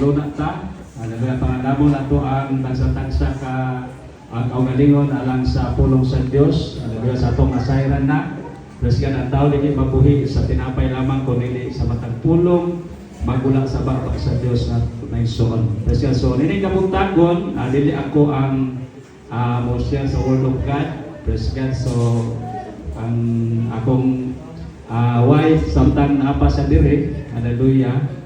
maglunat ta. Hallelujah. Pangalamo na to ang tagsa-tagsa ka ang kaugalingon alang sa pulong sa Dios. Hallelujah. Sa atong asayran na. Plus ka ang tao hindi mabuhi sa tinapay lamang kundi sa matang pulong magula sa batok sa Dios na naigsoon. Plus ka so nini kapuntagon, dili ako ang mo siya sa Word of God. Plus ka so ang akong wife samtang naapa sa diri. Hallelujah.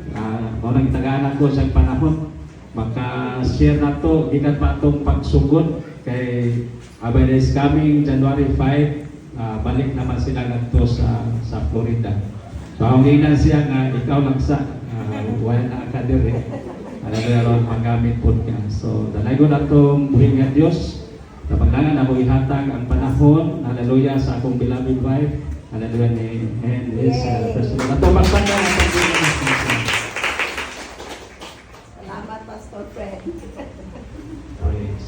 Mao nang tagaan ko sa panahon maka-share na to gikan pa atong pagsugod kay by this coming January 5 balik naman sila ngadto sa Florida. So ang ina siya nga ikaw lang sa wala na ka diri. Hallelujah magamit pod ka. So dalago na tong buhi nga Dios. Kapaglangan na mo ihatag ang panahon. Hallelujah sa akong beloved wife. Hallelujah ni and his personal. Ato magpanda na Salamat, Pastor Fred. yes.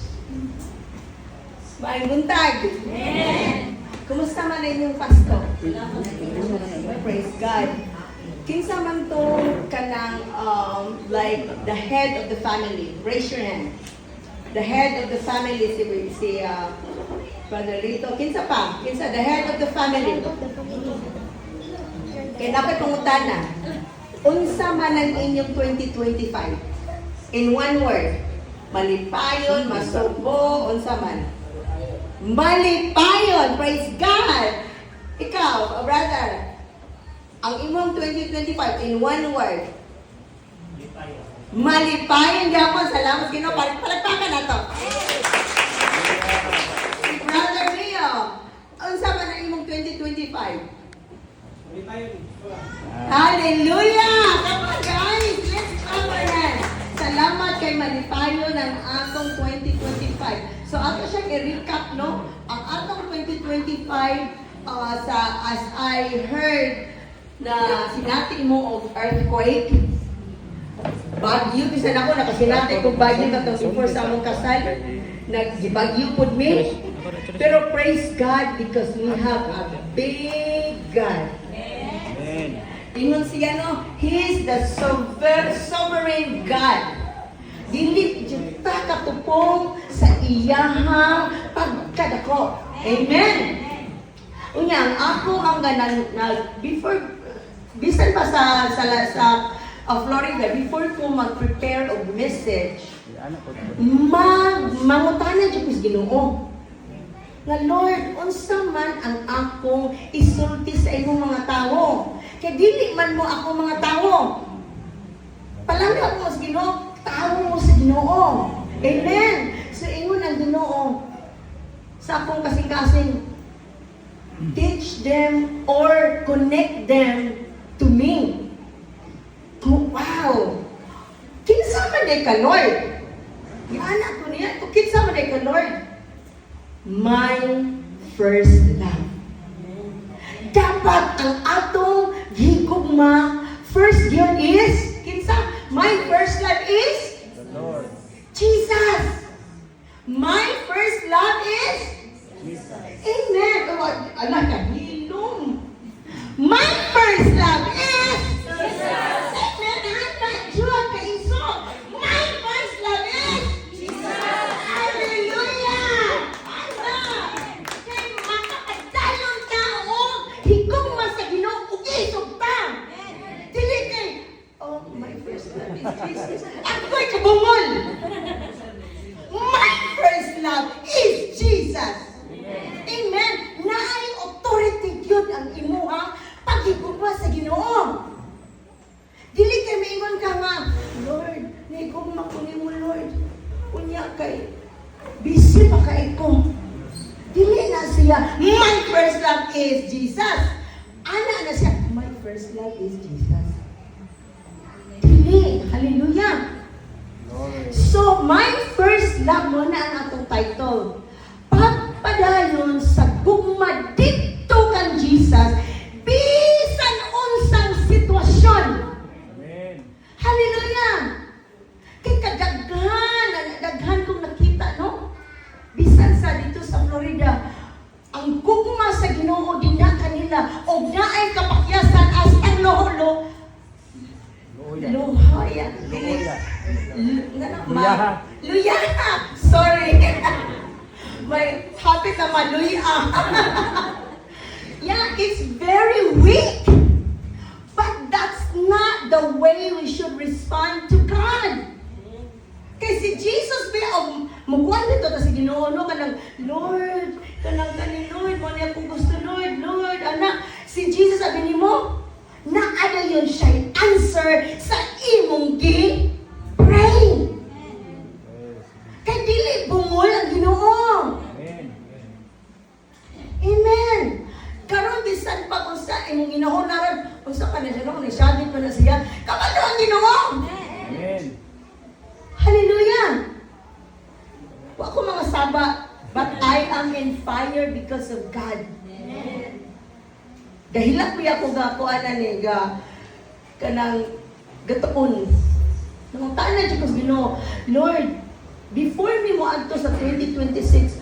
Maayong buntag. Kumusta man rin yung Pastor? Praise God. Kinsa man to kanang like the head of the family. Raise your hand. The head of the family si Brother Lito. Kinsa pa? Kinsa the head of the family. Kaya dapat pangutana. Unsa man ang inyong 2025? In one word. Malipayon, masubo, unsa man. Malipayon! Praise God! Ikaw, brother, ang imong 2025 in one word. Malipayon gyapon. Salamat Ginoo. Palagpakan na to. Si Brother Leo, unsa man ang imong 2025? Hallelujah! Come on guys, let's clap our hands. Salamat kay malipayon ang atong 2025. So ato siyang i-recap, no? Ang atong 2025 as I heard na sinati mo of earthquake, bagyo, bisan ako nakasinati kung bagyo katong before sa among kasal, nagbagyo pod me. Pero praise God because we have a big God. Ingon siya, no? He is the sovereign God. Dili juta katupong sa iyahang pagkadako. Amen. Unya, ako ang ganan before bisan pa sa Florida, before ko mag-prepare og message, mangutana jud ko Ginoo. Nga Lord, unsa man ang akong isulti sa imong mga tawo? Kay dili man mo ako mga tawo. Palangga mo sa Ginoo, tawo mo sa Ginoo. Amen. So ingon ang Ginoo sa akong kasing-kasing, teach them or connect them to me. Wow! Kinsa man day ka, Lord? Anak ko niya, kinsa man day ka, Lord? My first love. Dapat ang atong higugma, first yun is, kinsa? My first love is? The Lord. Jesus. My first love is? Jesus. Amen. Anak ka, hilong. My first love is? Jesus. Amen. Anak, Diyo ka iso. My first love is? Jesus. Hallelujah. Anak. Kay makakadalong tao, higugma sa Ginoo ug isog ta. Dili kay, oh, my first love is Jesus. Ako'y kabungol. My first love is Jesus. Amen. Naay authority yun ang imuha paghigugma sa Ginoo. Dili kay maingon ka nga, Lord, nahigugma ko nimo Lord. Unya kay busy pa kay ko. Dili na siya, my first love is Jesus. Ana na siya, my first love is Jesus. Dili, hallelujah. So, my first love mo na ang atong title. Pagpadayon sa gugma dito kan Jesus, bisan unsang sitwasyon. Amen. Hallelujah! Kay daghan kong nakita, no? Bisan sa dito sa Florida, ang gugma sa Ginoo din na kanila, o naay kapakyasan as ang loholo, lohaya. Luyaha. Luyaha! Sorry. May habit na maluya. Yeah, it's very weak. But that's not the way we should respond to God. Kasi Jesus ba, magkuhan nito, kasi ginuuno ka ng, Lord, kanang kani Lord, mo niya kung gusto, Lord, Lord, anak. Si Jesus sabi ni mo, na ano yun siya answer sa imong pray. Kay dili bungol ang Ginoo. Amen. Amen. Karon bisan pa kung sa imong ginahunaran, unsa ka na siya no, nasyadit pa na siya. Kabalo ang Ginoo. Amen. Hallelujah. Wa ko mga saba, but I am in fire because of God. Dahil ko ako ga kuanan ni ga kanang gatuon. Nang tanan siya ko Ginoo, Lord, before me mo adto sa 2026,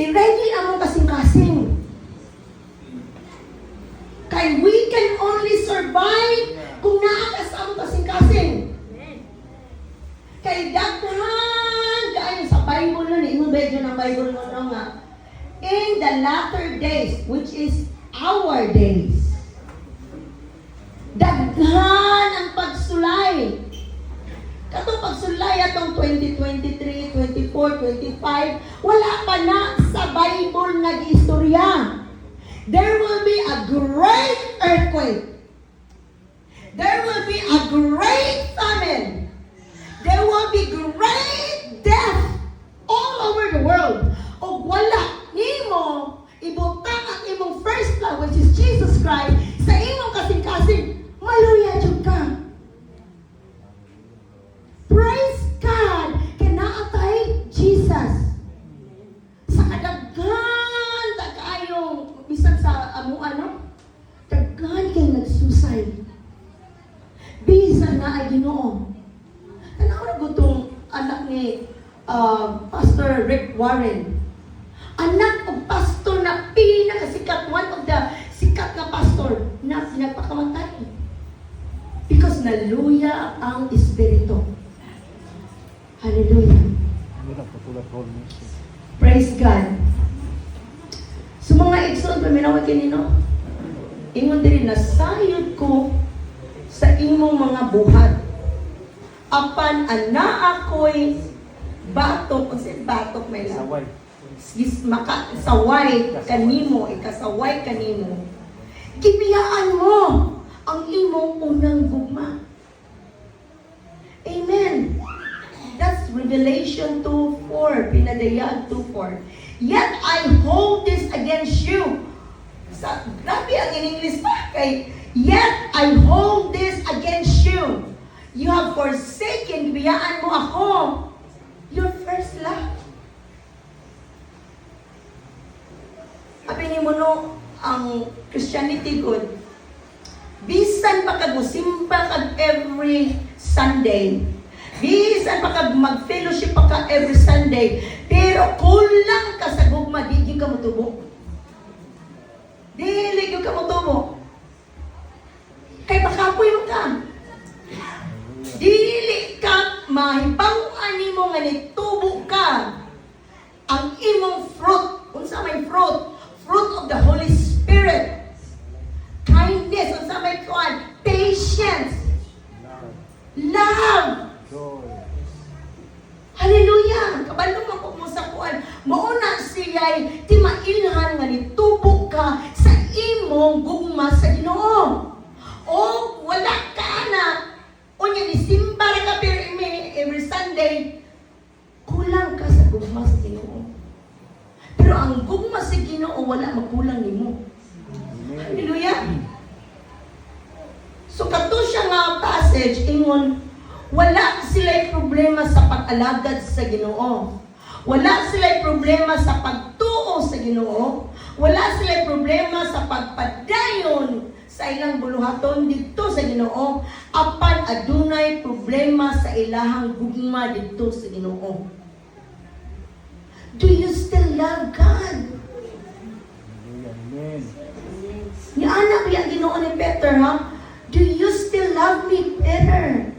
i-ready among kasing-kasing. Kay we can only survive kung naa ka sa among kasing-kasing. Kay daghan kaayo sa Bible nun, ingon medyo ng Bible nun nga. In the latter days, which is our days, daghan ang pagsulay. Katong pagsulay atong 2023, 24, 25, wala pa na sa Bible nga giistorya. There will be a great earthquake. There will be a great famine. There will be great death all over the world. O wala nimo ibutang ang imong first love, which is Jesus Christ, sa imong kasing-kasing, maluya jud ka. Praise God! Kinaatay Jesus. Sa kadaghan, kayong, bisan sa ano, daghan kayong nagsusay. Bisan na ay Ginoo. Tanaw na gutong anak ni Pastor Rick Warren. Anak o pastor na pinakasikat, one of the sikat na pastor na nagpakamatay. Because naluya ang Espiritu. Hallelujah. Praise God. So mga igsoon, paminawag kinino, ingon din na sayod ko sa imong mga buhat. Apan ana ako'y batok, kasi batok may Saway. saway kanimo, ikasaway kanimo. Gibiyaan mo ang imong unang gugma. Amen. That's Revelation 2:4, Pinadayag 2:4. Yet I hold this against you. Grabe ang in English pa kay, yet I hold this against you. You have forsaken, gibiyaan mo ako, your first love. Sabi ni mo no, ang Christianity good. Bisan pa kag musimba kag every Sunday. Bisan pa kag mag-fellowship pa ka every Sunday. Pero kulang ka sa gugma, di ka motubo. Dili ka motubo. Kay makapoy mo ka. Dili ka mahibaw-an nimo nga nitubo ka. Ang imong fruit, unsa may fruit? Fruit of the Holy Spirit. Kindness, unsa may kuan? Patience. Love. Joy. Hallelujah! Kabalo man po mo sa kuan. Mauna siya'y timailhan nga nitubo ka sa imong gugma sa Ginoo. O wala ka na. O niya nisimba ra ka pero every Sunday. Kulang ka sa gugma sa Ginoo. Pero ang gugma sa Ginoo wala magkulang nimo. Hallelujah! So kato siya nga passage ingon, wala sila'y problema sa pag-alagad sa Ginoo. Wala sila'y problema sa pagtuo sa Ginoo. Wala sila'y problema sa pagpadayon sa ilang buluhaton dito sa Ginoo. Apan adunay problema sa ilahang gugma dito sa Ginoo. Do you still love God? Amen. Ni anak yang Ginoo ni Peter, ha? Do you still love me, Peter?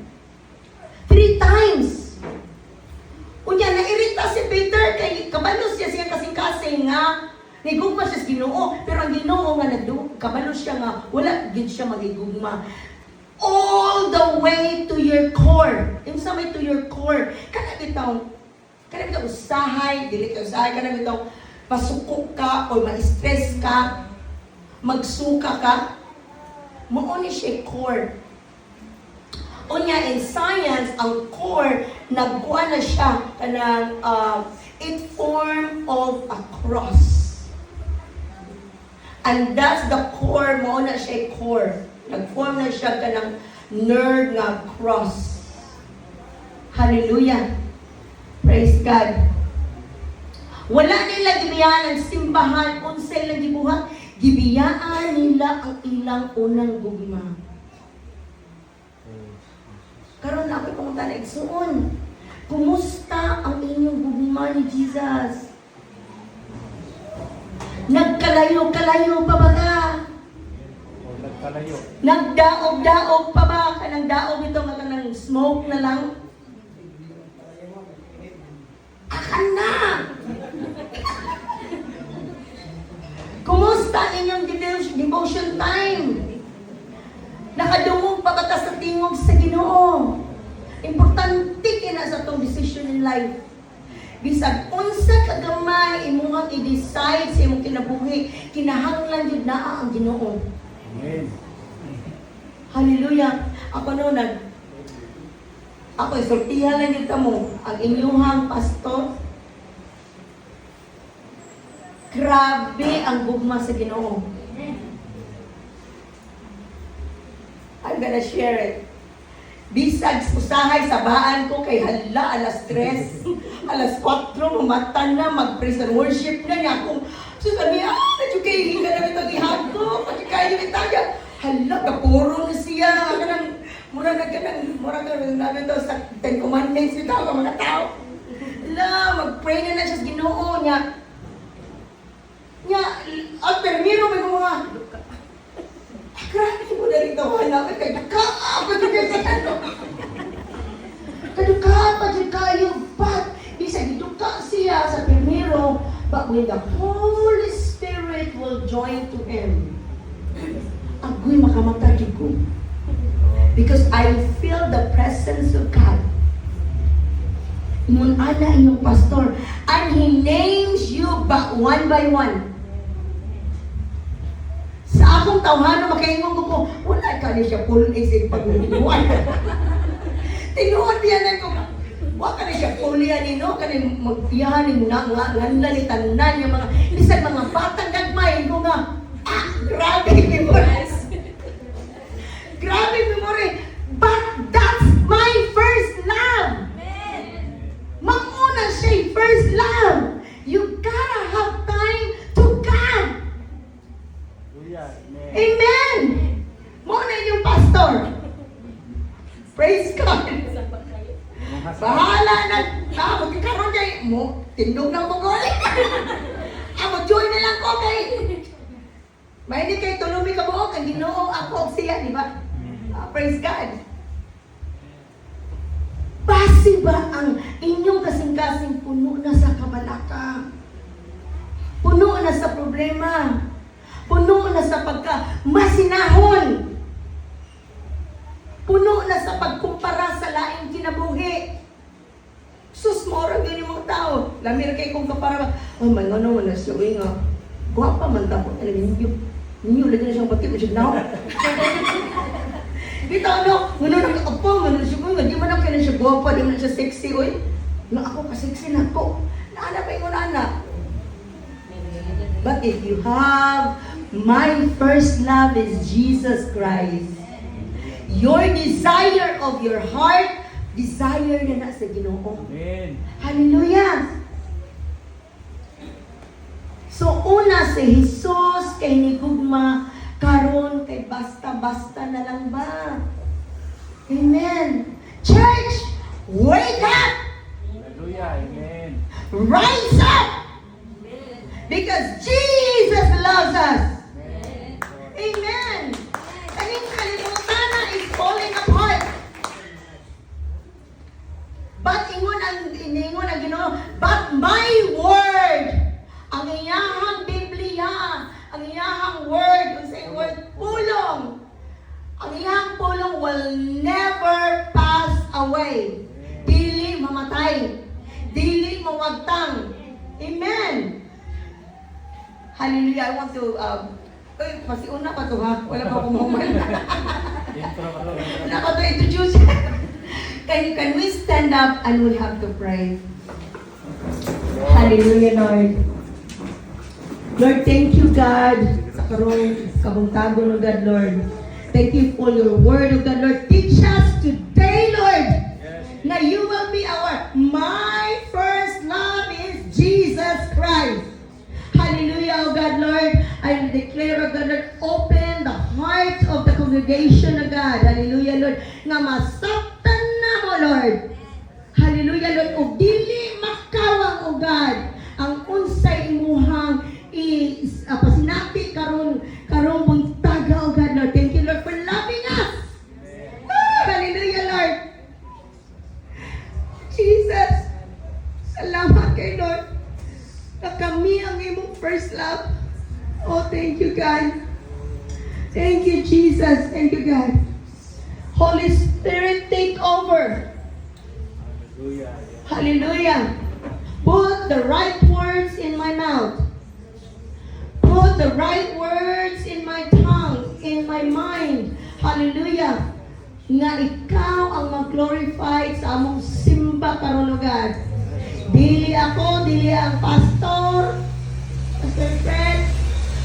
Nigugma siya sa Ginoo, pero ang Ginoo nga kabalo siya nga wala gid siya magigugma. All the way to your core. Yung sa may to your core. Kana bitaw usahay, dili ka usahay, kana bitaw pasukok ka o ma-stress ka, magsuka ka. Mao ni siya core. Unya in science, ang core nagkuha na siya kanang it form of a cross. And that's the core, mao na siya core. Nag-form na siya kanang nerve nga cross. Hallelujah. Praise God. Wala nila gibiyaan ang simbahan, unsay lang gibuhat, gibiyaan nila ang ilang unang gugma. Karon ako itong tanigsoon. Kumusta ang inyong gugma ni Jesus? Nagkalayo-kalayo pa ba ka? O, nagkalayo. Nagdaog-daog pa ba? Kanang daog ito nga kanang smoke na lang? Akan na! Kumusta inyong devotion time? Nakadungog pa ba ta sa tingog sa Ginoo? Importante kina sa tong decision in life. Bisag unsa ka gamay imuhang i-decide sa imong kinabuhi, kinahanglan jud naa ang Ginoo. Amen. Hallelujah. Ako isultihan lang yun mo, ang inyuhang pastor. Grabe ang gugma sa Ginoo. I'm gonna share it. Bisag usahay sa baan ko kay hala alas 3, alas 4 mamatan na mag-praise and worship na niya akong sabi medyo kay hinga na ito gihago pati kayo ni taga hala kapuro na siya kanang mura namin to sa 10 commandments ito ang mga tao hala mag-pray na siya sa Ginoo niya at permiro may mga grabe mo na rin tawanan kay nakaapa dyan sa ano. Kaduka kayo, but bisa giduka siya sa primero, but when the Holy Spirit will join to him, ako'y makamatay ko. Because I feel the presence of God. Ingon ana inyong pastor, and He names you but one by one. Sa akong tawhano, makaingon ko, wala ka niya siya full isip pag-nubuan. Tinuod yan ko, wala ka niya siya full yan, kanin magpiyahanin na, nganlalitan na niya mga, isang mga batang gagmay, ko nga, grabe memories. Grabe memory. But that's my first love. Manguna siya first love. You gotta have time to God. Amen! Muna yung pastor. Praise God. Bahala na. Magkakaroon kayo. Tindog ng bugol. Mag-join na lang ko kay. Mahinig kayo tulumi ka buok. Ang Ginoo ako siya, di ba? Praise God. Basi ba ang inyong kasing-kasing puno na sa kabalaka? Puno na sa problema? Puno na sa pagka-masinahon. Puno na sa pagkumpara sa laing kinabuhi. Sus, morang yun yung mga tao. Lamir kayo kung kapara, may ano na siya, nga. Guwapa man tapos. Ninyo, lagi na siyang pati, masyag na. Dito, muna nag-apa, muna siya, di man ako na siya guwapa, di man siya sexy, oy. Na ako ka-sexy na ako. Naana pa yung anak. But if you have, my first love is Jesus Christ. Your desire of your heart, desire na sa Ginoo. Amen. Hallelujah! So, una si Jesus kay nigugma, karon kay basta-basta na lang ba? Amen! Church, wake up! Hallelujah. Amen. Rise up! Because Jesus loves us. Amen. Kaning kalimutan na is falling apart. But ingon ang Ginoo, but my word, ang iyahang Biblia ang iyahang word, kung sa word, pulong. Ang iyang pulong will never pass away. Dili mamatay. Dili mawagtang. Amen. Hallelujah. I want to, pasiuna pa to ha. Wala pa akong moment. Intro ka lang. Wala pa to introduce. Can we stand up and we have to pray? Hallelujah, Lord. Lord, thank you, God, sa karong kabungtagon, O God, Lord. Thank you for your word, O God, Lord. Teach us today, Lord, na you will be my first love is Jesus Christ. Hallelujah, O God, Lord. I declare, O God, Lord, open the heart of the congregation, O God. Hallelujah, Lord. Nga masaktan na mo, Lord. Hallelujah, Lord. O dili makawang, O God, ang unsay imuhang pasinapi karong buntaga, O God, Lord. Thank you, Lord, for loving us. Hallelujah, Lord. Jesus, salamat kay Lord na kami ang imong first love. Oh, thank you, God. Thank you, Jesus. Thank you, God. Holy Spirit, take over. Hallelujah. Hallelujah. Put the right words in my mouth. Put the right words in my tongue, in my mind. Hallelujah. Nga ikaw ang mag-glorify sa among simba karon, O God. Dili ako, dili ang pastor, Pastor Fred,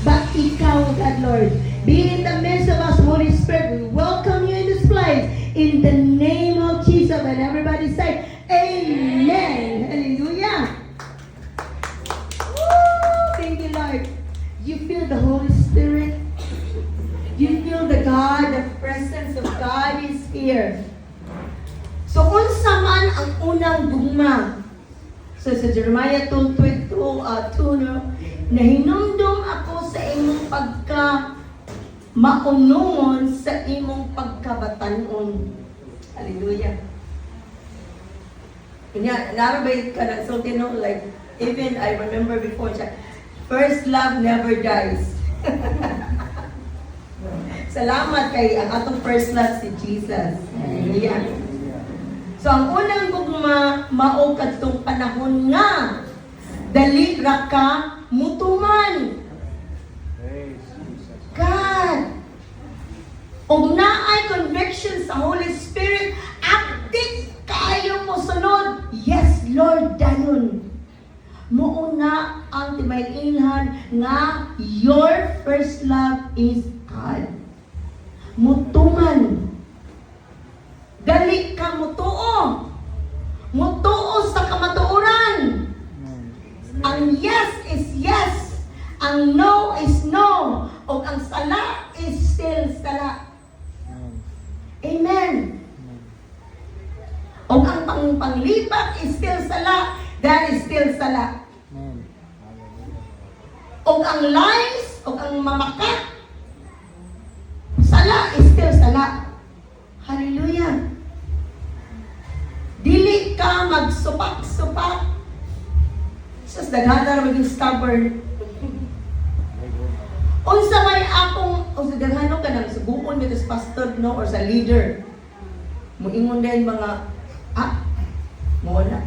but ikaw, O God, Lord. Be in the midst of us, Holy Spirit. We welcome you in this place. In the name of Jesus. And everybody say, Amen. Hallelujah. Woo! Thank you, Lord. You feel the Holy Spirit? You feel the presence of God is here. So, unsa man ang unang gugma? So, sa Jeremiah 2, nahinumdum ako sa imong maunungon sa imong pagkabatanon. Hallelujah. Kanya, narabay ka na, so like, even I remember before, first love never dies. Salamat kay ang atong first love si Jesus. Hallelujah. So ang unang gugma, mao kadtong panahon nga dali ra ka mutuman. Praise Jesus. God. Og naay conviction sa Holy Spirit, active kayo mo sunod. Yes, Lord, dayon. Muuna ang timaylinghan nga your first love is God. Mutuman. Dali ka mutuo. Mutuo sa kamatuoran. Ang yes is yes. Ang no is no. O ang sala is still sala. Amen. O ang panglipat is still sala. That is still sala. O ang lies, o ang mamakat, sala is still sala. Hallelujah. Dili ka magsupak-supak. Sus, daghana na maging stubborn. Unsa may akong, o sa daghano ka nang subuon dito sa pastor, no, or sa leader. Muingon din mga, mo na,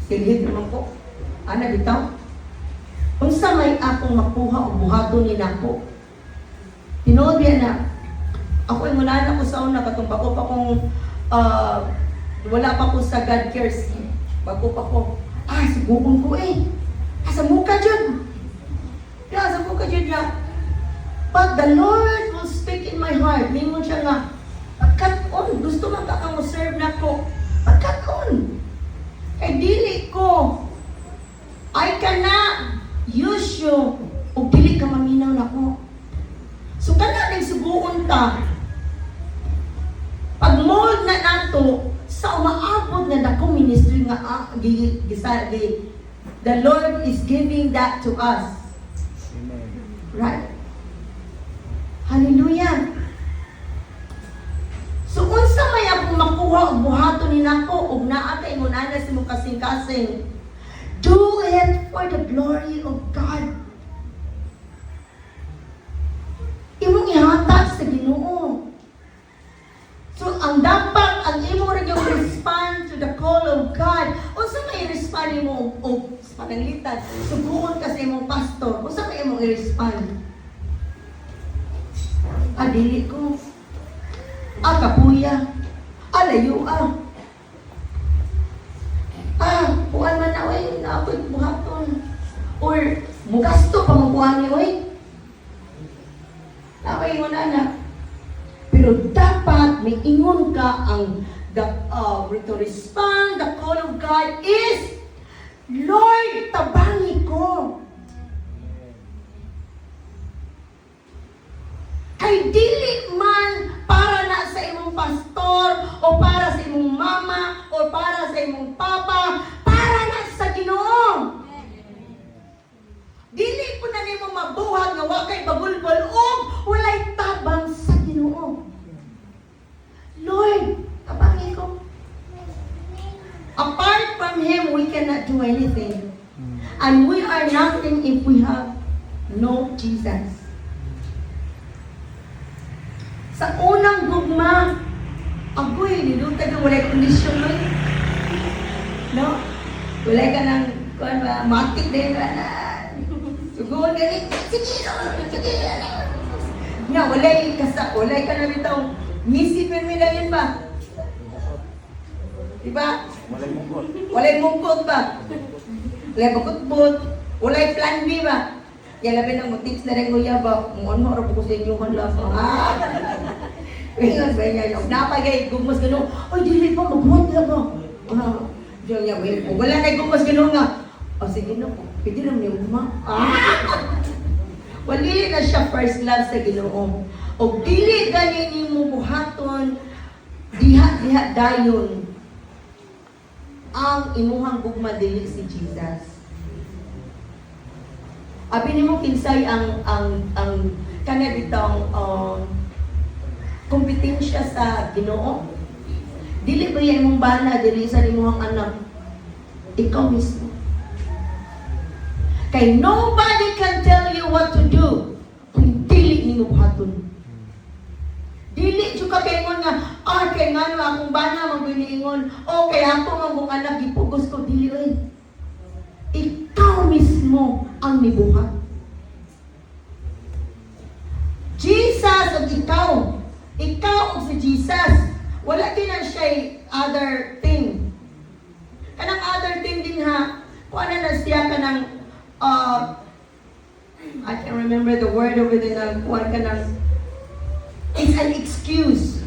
silhid naman ko. Ana, bitaw. Unsa may akong makuha o buhaton ni nako. Tinuod yan na, ako yung muna ko sa una, katong bako pa kong, wala pa ko sa God cares. Bako pa ko, subukan ko sa muka dyan. Sa muka dyan na. But the Lord will speak in my heart. Mingon siya nga, pagkat-on, gusto man ka kang serve na ko. Pagkat-on. Dili ko. I cannot use you o dili ka maminaw na ko. So, kana rin subuon ta. Pag-mold na nato sa umaabot na dako ministry nga the Lord is giving that to us. Amen. Right? Hallelujah. So, unsa may akong makuha o buhaton ni nako ug naa kay ingon ana si mo kasing-kasing. Do it for the glory of God. pananglitan, subukan ka sa imong pastor, kung saan kayo mong i-respond? Dili ko. Kapuya. Layo buwan man na, oy, naabot buhaton. Or, mugasto pa mabuhan niyo, oy. Naway mo na. Pero dapat may ingon ka ang to respond, the call of God is, Lord, tabangi ko. Kay dili man para na sa imong pastor, o para sa imong mama, o para sa imong papa, para na sa Ginoo. Dili po na nimo mabuhat nga wa kay babulbol o walay tabang sa Ginoo. Lord, tabangi ko. Apart from Him, we cannot do anything. And we are nothing if we have no Jesus. Sa unang gugma, agoy, nilutag na walay kondisyon mo. No? Walay ka ng, matik din ka na. Suguan ka rin, sige. Nga, walay ka na bitaw. Misipin mo na yun ba? Diba? Walay mungkot ba? Walay bakot-bot. Walay plan B ba? Yan labi ng tips na rin kuya ba? Ano araw po ko sa inyo kanla pa. Ingat ba niya yung napagay gumos gano'n. Ay, dili pa, magbuhat na ba? Diyan niya, wala kay gumos gano'n nga. Sige na po, pwede naman niya uma. Wali na siya first love sa Ginoo. O dili ganin mo buhaton, diha dayon ang imuhang gugma dili si Jesus. Abi nimo kinsay ang kana bitong kompetensya sa Ginoo. Dili ba yan imong bana dili sa imuhang anak? Ikaw mismo. Kay nobody can tell you what to do kung dili nimo buhaton. Dili jud ka kay ingon nga, kay ngano akong bana maginiingon, kay ako mong anak gipugos ko dili oy. Ikaw mismo ang nibuhat. Jesus at ikaw. Ikaw o si Jesus. Wala din na siya other thing. Kanang other thing din ha, kung ano na siya kanang I can't remember the word over there na kuwan kanang it's an excuse.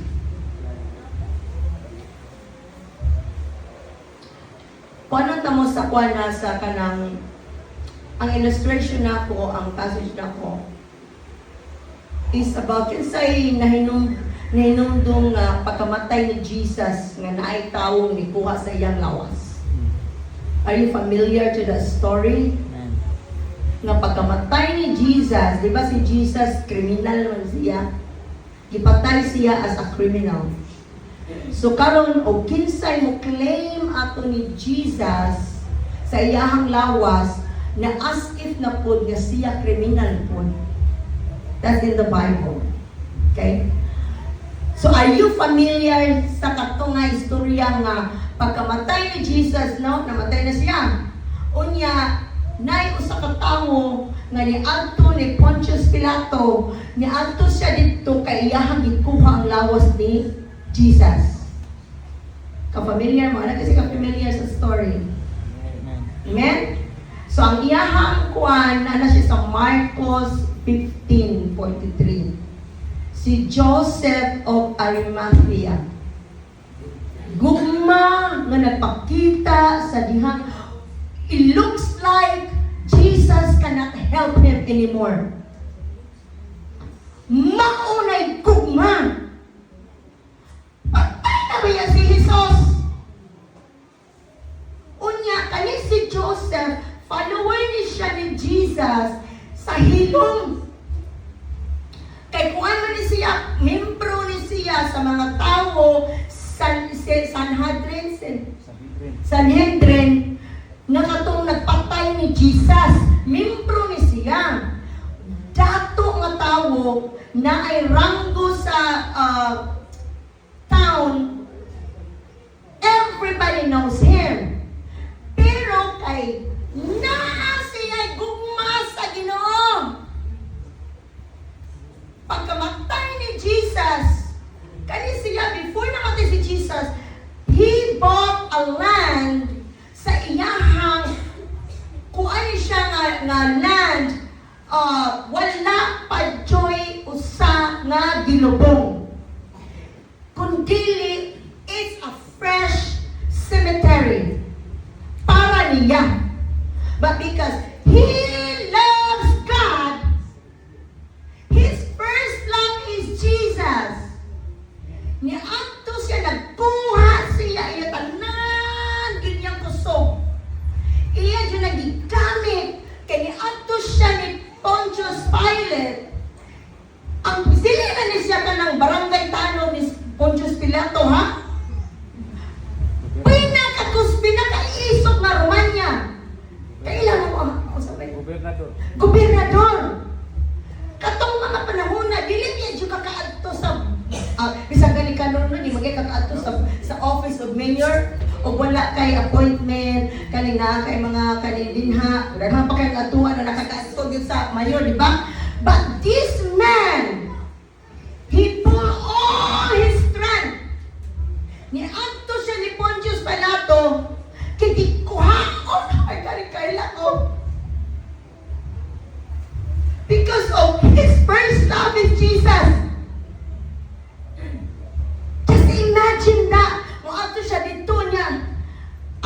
Paano tamo sa kuwan na sa kanang ang illustration na ko, ang passage na ko is about kinsay nahinumdong pagkamatay ni Jesus nga naay tawong nikuha sa iyang lawas. Are you familiar to the story? Nga pagkamatay ni Jesus, di ba si Jesus kriminal man siya? Gipatay siya as a criminal. So karon og kinsay mo claim ato ni Jesus sa iyahang lawas na as if na pod nga siya criminal pod. That's in the Bible. Okay? So are you familiar sa katong nga istorya nga pagkamatay ni Jesus, no? Namatay na siya. Unya nay usa ka tawo nga niadto ni Pontius Pilato, niadto siya didto kay iyahang gikuha ang lawas ni Jesus. Ka-familiar mo? Ano kasi ka-familiar sa story? Amen? So, ang iyahang kuwan, na siya sa Marcos 15:43. Si Joseph of Arimathea. Gugma nga nagpakita sa dihang, it looks like Jesus cannot help him anymore. Maunay gugma. Patay na ba yan si Jesus? Unya, kani si Joseph, follower ni siya ni Jesus sa hilong. Kay kung ano ni siya, membro ni siya sa mga tao, Sanhedrin, na katong nagpatay ni Jesus, membro ni siya. Dato nga tao na ay ranggo sa town, everybody knows him. Pero kay na nga land, wala pa joy usa nga gilubong. Kundili is a fresh cemetery para niya. But because he loves God, his first love is Jesus. Niadto siya, nagkuha siya, iya tanan, ganyang kusog. Iya dyan nagigamit, kaya niadto siya ni Pontius Pilate. Ang sili na ni siya ka ng barangay tanong ni Pontius Pilato, ha? Pinakaisok na Romanya. Kailangan mo, sabi, Gobernador. gobernador. Katong mga panahon na, dili niya dyan kakaadto sa, bisang gani kanon na, di magay kakaadto sa office of mayor, o wala kay appointment, kanina kay mga kanindinha, daghan pa kay katuan na nakakaadto dito sa mayor, di ba? But this man, he pulled all his strength. Niadto siya ni Pontius Pilato, kay di kuhaon, ay kaila ko. Because of his first love is Jesus. Just imagine that. Muadto siya dito niya.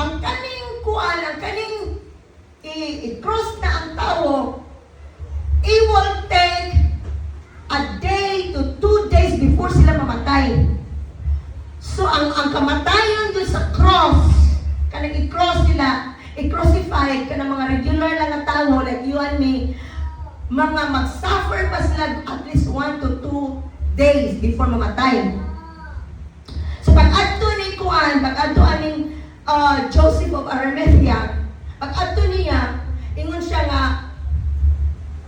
Ang kaning kuan, ang kaning i-cross na ang tao, it will take a day to 2 days before sila mamatay. So, ang kamatayon doon sa cross, kanang i-cross nila, i-crucify ka ng mga regular lang na tao like you and me, mga mag-suffer pa sila at least 1 to 2 days before mamatay. So, pag-adto ni Kuan, pag-adto aning Joseph of Arimathea, pag-adto niya, ingon siya nga,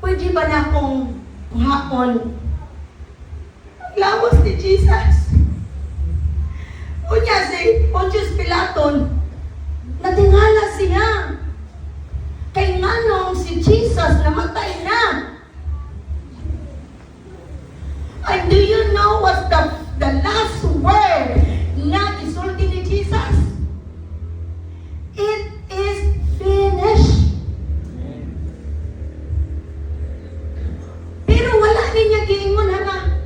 pwede ba na akong hapon lawas ni Jesus? Unya si Pontius Pilato, natingala siya. Kay nganong si Jesus namatay na. And do you know what's the last word na gisulti ni Jesus? It is finished. Pero wala niya giingon nga,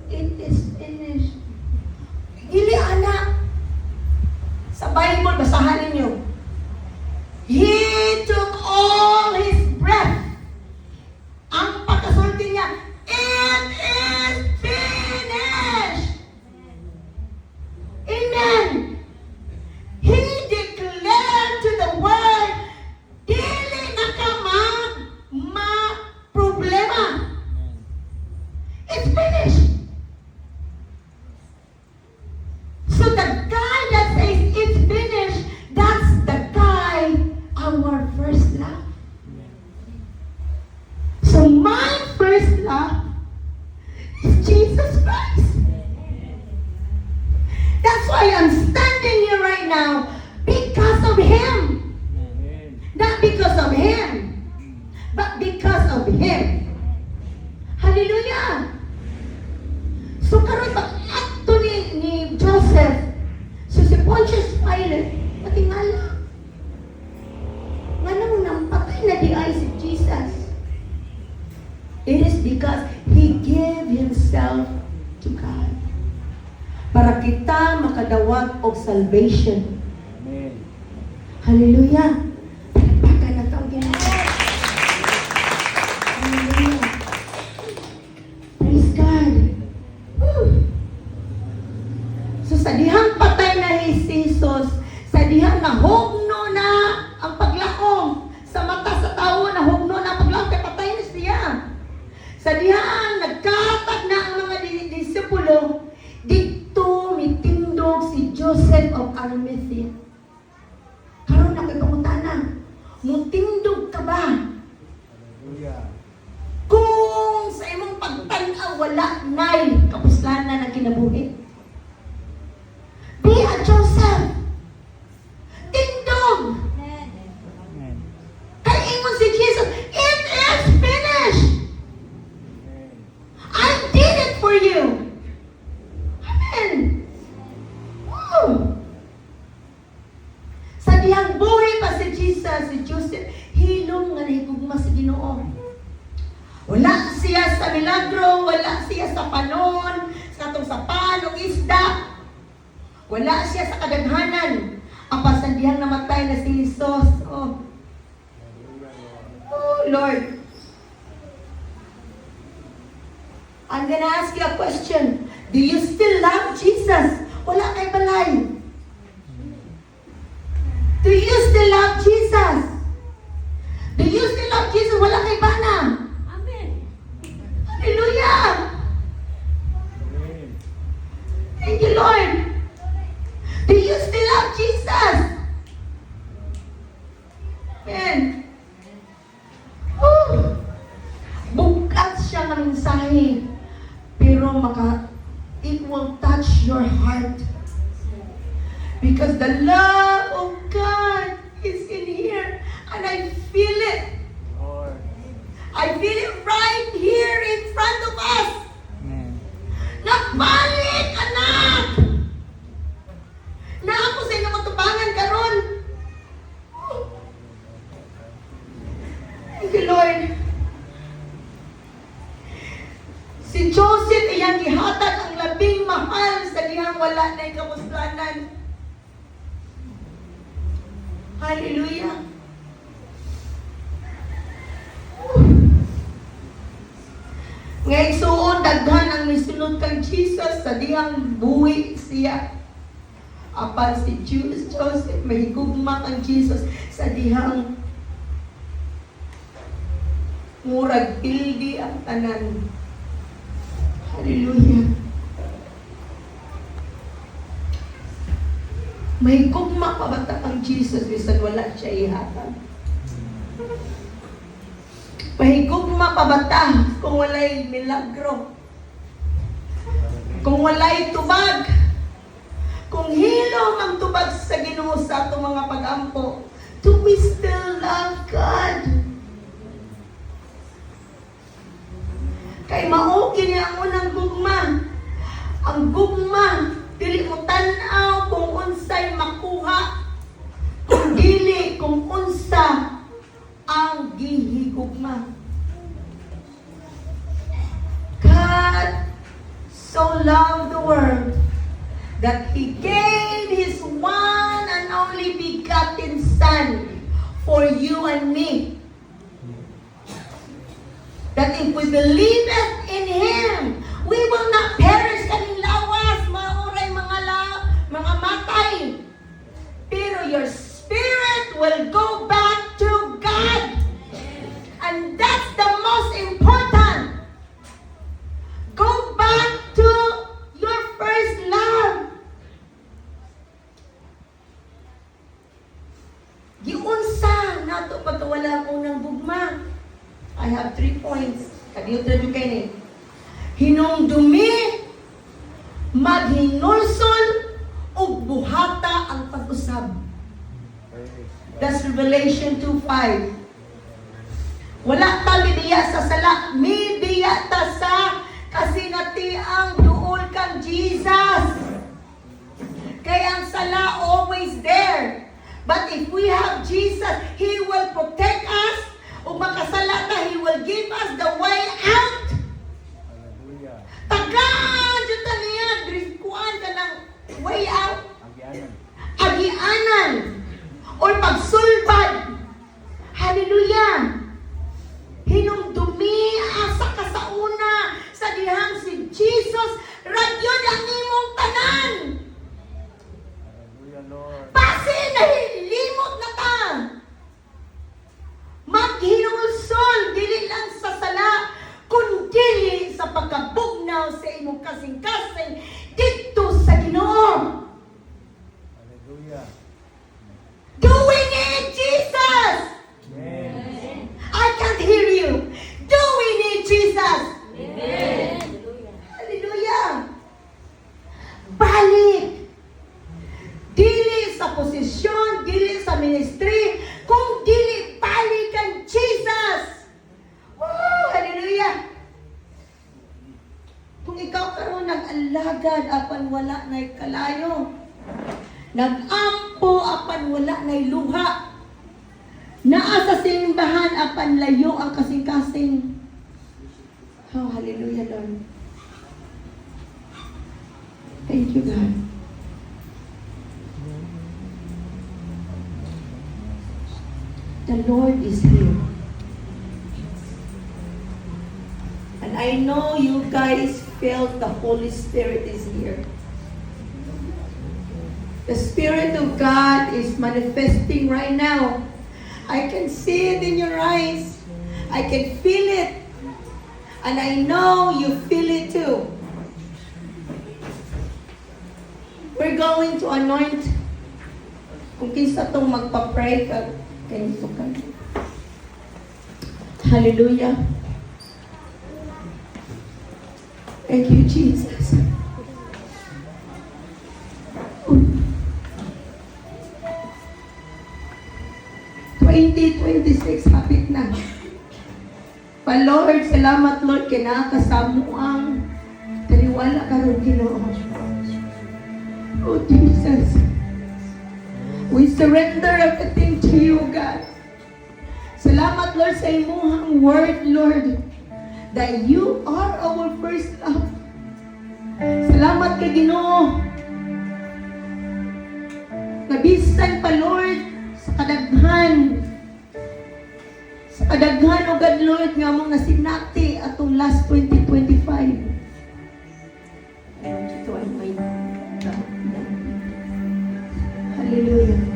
it is finished. Dili ana. Sa Bible, basahan ninyo. He took all his breath. Ang pagkasulti niya, it is finished. Amen. He declared to the world, dili na ka ma-problema. It's finished. So the guy that says it's finished, that's the guy, our first love. So my first love is Jesus Christ. That's why I'm standing here right now, because of Him. Not because of Him, but because of Him. Hallelujah! So karon pag-akto ni Joseph, so si Pontius Pilate, natingala. Nga nang nampatay na di ay si Jesus. It is because He gave Himself to God. Para kita makadawat og salvation. Amen. Hallelujah! Palakpakan na taong Ginoo. Hallelujah! Praise God! Woo! So sa dihang patay na si Jesus, sa dihang nahugno na ang paglaom, sa mata sa tao nahugno na ang paglaom, kaya patay na siya. Sa dihang nagkatag na ang mga disipulo, dito mitindog si Joseph of Arimathea. Karon na kay pangutana, mutindog ka ba? Hallelujah. Kung sa imong pagtanaw wala nay kapuslanan na kinabuhi. Be a Joseph. Tindog. Amen. Kay ingon si Jesus, it is finished. Amen. I did it for you. Amen. Woo! Sa diyang buhay pa si Jesus, si Joseph, hilom nga nahigugma sa Ginoo. Wala siya sa milagro, wala siya sa panon, sa atong sapan o isda. Wala siya sa kadaghanan. Apa sa diyang namatay na si Jesus. Oh, Lord. I'm gonna ask you a question. Do you still love Jesus? Wala kay balay. Do you still love Jesus? Do you still love Jesus? Wala kay bana. Amen. Hallelujah! Amen. Thank you, Lord. Do you still love Jesus? Amen. Bukat siya ng mensahe, pero it will touch your heart. Because the love of God is in here, and I feel it. Lord. I feel it right here in front of us. Amen. Nagbalik, anak! Na ako sa inyong matubangan karon. Thank you, Lord. Si Joseph iyang gihatag ang labing mahal sa dihang wala na kapuslanan. Hallelujah. Ngayon suon, daghan ang misunod kang Jesus sa dihang buwi siya. Apan si Joseph, mahigugma kang Jesus sa dihang murag pildi ang tanan. Hallelujah. Mahigugma pa bata ang Jesus bisan wala siya ihatag. Mahigugma pa bata kung walay milagro. Kung walay tubag. Kung hilom ang tubag sa Ginoo sa atong mga pag-ampo. Do we still love God? Kay mauki niya ang unang gugma. Ang gugma, dili mo tan-aw kung unsay makuha. Kung dili, kung unsa ang gihigugma. God so loved the world that He gave His one and only begotten Son for you and me. That if we believe in Him, we will not perish kaning lawas, mauray mga matay. Pero your spirit will go back to God. And that's the most important. Go back to your first love. Giunsa nato pagkawala ko ng bugma. I have 3 points. Kadiyot na dyan kayo ni. Hinungdumi, maghinulsol, o buhata ang pag-usab. That's Revelation 2:5. Wala ta biya sa sala, may biya ta sa kasinati ang duol kang Jesus. Kaya ang sala always there. But if we have Jesus, He will protect us. Kung makasala ta, He will give us the way out. Hallelujah. Tagaan dyan ta niya, kuhaan ka ng way out. Agianan. Agianan. Or pagsulbad. Hallelujah. Hinumdumi asa ka sa una sa dihang si Jesus. Ragyod ang imong tanan. Hallelujah, Lord. Pasi nahilimot na ta. Maghinulsol, dili lang sa sala, kundi sa pagkabugnaw sa imong kasing-kasing dito sa Ginoo. Hallelujah. Do we need Jesus? Amen. I can't hear you. Do we need Jesus? Amen. Hallelujah. Balik. Dili sa posisyon, dili sa ministry, kung dili balik ang Jesus. Woo! Hallelujah. Kung ikaw karon nag-alagad apan wala na'y kalayo, nag-ampo apan wala na'y luha, Naa sa simbahan apan layo ang kasing-kasing. Oh, hallelujah, Lord. Thank you, God. The Lord is here. And I know you guys felt the Holy Spirit is here. The Spirit of God is manifesting right now. I can see it in your eyes. I can feel it. And I know you feel it too. We're going to anoint. Kung kinsa tong magpa-pray ka, ganito ka. Hallelujah. Thank you, Jesus. 2026, hapit na. Pa Lord, salamat Lord, kinakasamo ang taliwala ka rin, Ginoo. Oh Jesus, we surrender everything to you, God. Salamat Lord sa imuhang word, Lord, that you are our first love. Salamat kay Ginoo. Nabisan pa Lord sa kadaghan o God Lord nga mong nasinati atong last 2025. I want you to anoint. Hallelujah.